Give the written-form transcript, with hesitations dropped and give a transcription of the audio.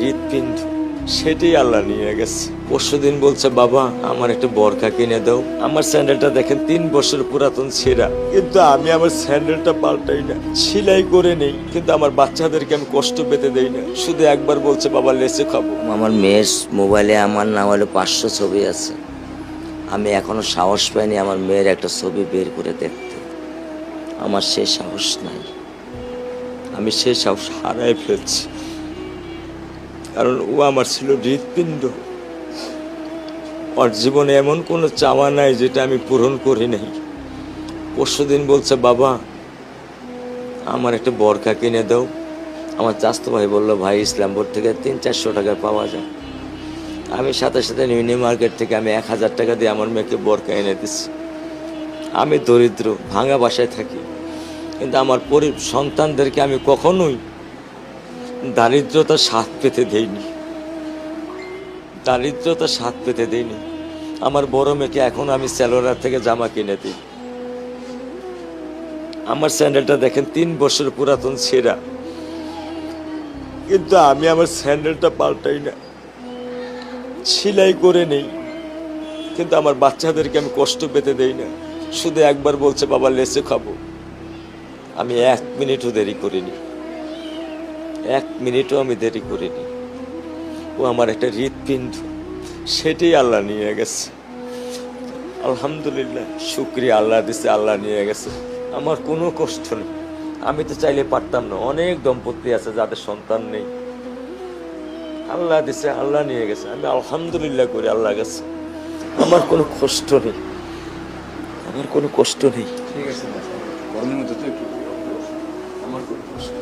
হৃৎপিণ্ড সেটাই আল্লাহ নিয়ে গেছে। পরশুদিন বলছে, বাবা আমার একটা বরখা কিনে দাও। আমার স্যান্ডেলটা দেখেন 3 বছর পুরাতন ছেঁড়া, কিন্তু আমি আমার স্যান্ডেলটা পাল্টাই না, সেলাই করে নেই, কিন্তু আমার বাচ্চাদেরকে আমি কষ্ট পেতে দেই না। শুধু একবার বলছে, বাবা লেচে খাবো। আমার মেয়ের মোবাইলে আমার না হলে 500 ছবি আছে। আমি এখনো সাহস পাইনি আমার মেয়ের একটা ছবি বের করে দেখতে। আমার সে সাহস নাই। আমি সে সাহস হারাই ফেলছি, কারণ ও আমার ছিল হৃৎপিণ্ড। ওর জীবনে এমন কোনো চাওয়া নাই যেটা আমি পূরণ করি নাই। পরশুদিন বলছে, বাবা আমার একটা বরখা কিনে দাও। আমার চাচাতো ভাই বললো, ভাই ইসলামপুর থেকে 300-400 টাকা পাওয়া যায়। আমি সাথে সাথে মিনি মার্কেট থেকে আমি 1000 টাকা দিয়ে আমার মেয়েকে বরখা এনে দিচ্ছি। আমি দরিদ্র, ভাঙা বাসায় থাকি, কিন্তু আমার সন্তানদেরকে আমি কখনোই দারিদ্রতার স্বাদ পেতে দেইনি। দারিদ্রতার স্বাদ পেতে দেইনি। আমার বড় মেয়েকে এখন আমি সেলোরার থেকে জামা কিনে দিই। আমার স্যান্ডেলটা দেখেন 3 বছর পুরাতন ছেঁড়া, কিন্তু আমি আমার স্যান্ডেলটা পাল্টাই না, সেলাই করে নেই, কিন্তু আমার বাচ্চাদেরকে আমি কষ্ট পেতে দেই না। শুধু একবার বলছে, বাবা লেচে খাবো। আমি 1 মিনিটও দেরি করিনি, 1 মিনিটও আমি দেরি করিনি। ও আমার একটা হৃৎপিণ্ড, সেটাই আল্লাহ নিয়ে গেছে। আলহামদুলিল্লাহ, শুকরিয়া, আল্লাহ দিছে, আল্লাহ নিয়ে গেছে। আমার কোনো কষ্ট নেই। আমি তো চাইলে পারতাম না। অনেক দম্পতি আছে যাদের সন্তান নেই। আল্লাহ দিছে, আল্লাহ নিয়ে গেছে। আমি আলহামদুলিল্লাহ করি আল্লাহ গেছে। আমার কোনো কষ্ট নেই, আমার কোনো কষ্ট নেই। ঠিক আছে, গরমের মধ্যে তো একটু আমার কোনো কষ্ট নেই।